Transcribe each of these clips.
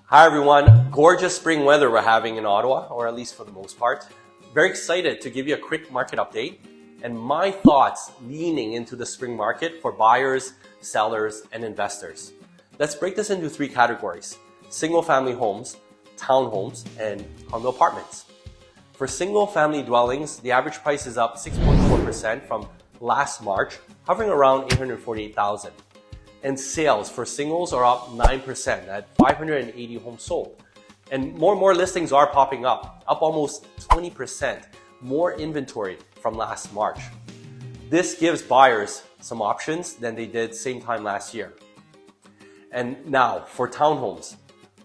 Hi everyone, gorgeous spring weather we're having in Ottawa, or at least for the most part. Very excited to give you a quick market update and my thoughts leaning into the spring market for buyers, sellers, and investors. Let's break this into three categories: single-family homes, townhomes, and condo apartments. For single-family dwellings, the average price is up 6.4% from last March, hovering around $848,000. And sales for singles are up 9% at 580 homes sold. And more listings are popping up almost 20% more inventory from last March. This gives buyers some options than they did same time last year. And now for townhomes,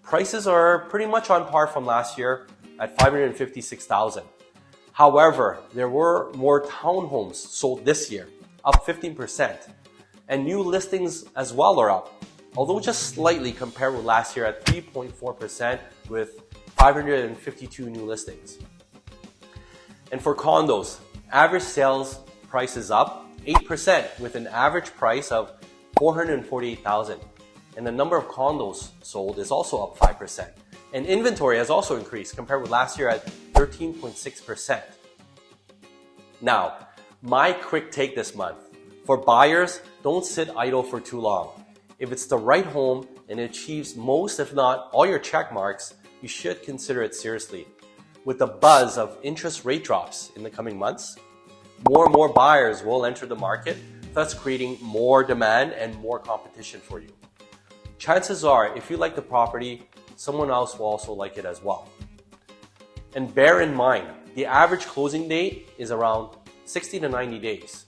prices are pretty much on par from last year at $556,000. However, there were more townhomes sold this year, up 15%. And new listings as well are up, although just slightly compared with last year at 3.4% with 552 new listings. And for condos, average sales price is up 8% with an average price of $448,000. And the number of condos sold is also up 5%. And inventory has also increased compared with last year at 13.6%. Now, my quick take this month. For buyers, don't sit idle for too long. If it's the right home and it achieves most, if not all your check marks, you should consider it seriously. With the buzz of interest rate drops in the coming months, more and more buyers will enter the market, thus creating more demand and more competition for you. Chances are, if you like the property, someone else will also like it as well. And bear in mind, the average closing date is around 60 to 90 days.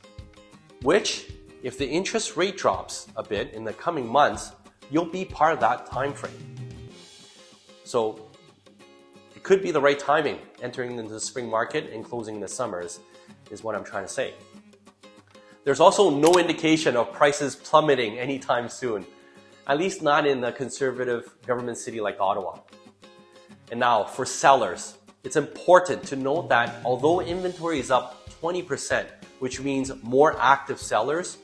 Which, if the interest rate drops a bit in the coming months, you'll be part of that time frame. So it could be the right timing entering into the spring market and closing the summers is what I'm trying to say. There's also no indication of prices plummeting anytime soon, at least not in a conservative government city like Ottawa. And now for sellers, it's important to note that although inventory is up 20%, which means more active sellers,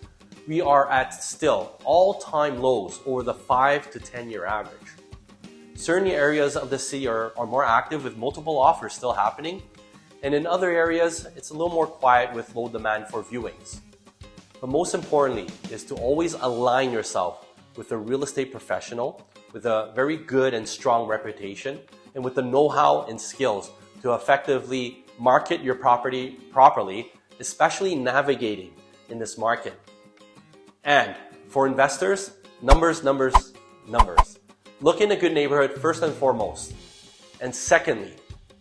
we are at still all-time lows over the 5 to 10-year average. Certain areas of the city are more active with multiple offers still happening, and in other areas, it's a little more quiet with low demand for viewings. But most importantly is to always align yourself with a real estate professional with a very good and strong reputation and with the know-how and skills to effectively market your property properly, especially navigating in this market. And for investors, numbers. Look in a good neighborhood first and foremost. And secondly,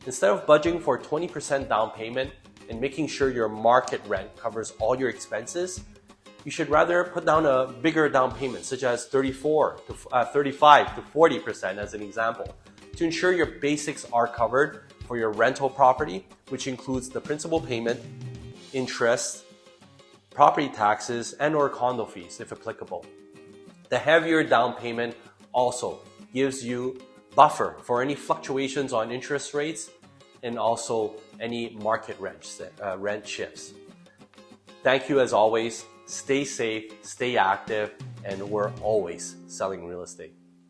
instead of budgeting for 20% down payment and making sure your market rent covers all your expenses, you should rather put down a bigger down payment, such as 35 to 40% as an example, to ensure your basics are covered for your rental property, which includes the principal payment, interest, property taxes, and or condo fees if applicable. The heavier down payment also gives you buffer for any fluctuations on interest rates and also any market rent shifts. Thank you as always. Stay safe, stay active, and we're always selling real estate.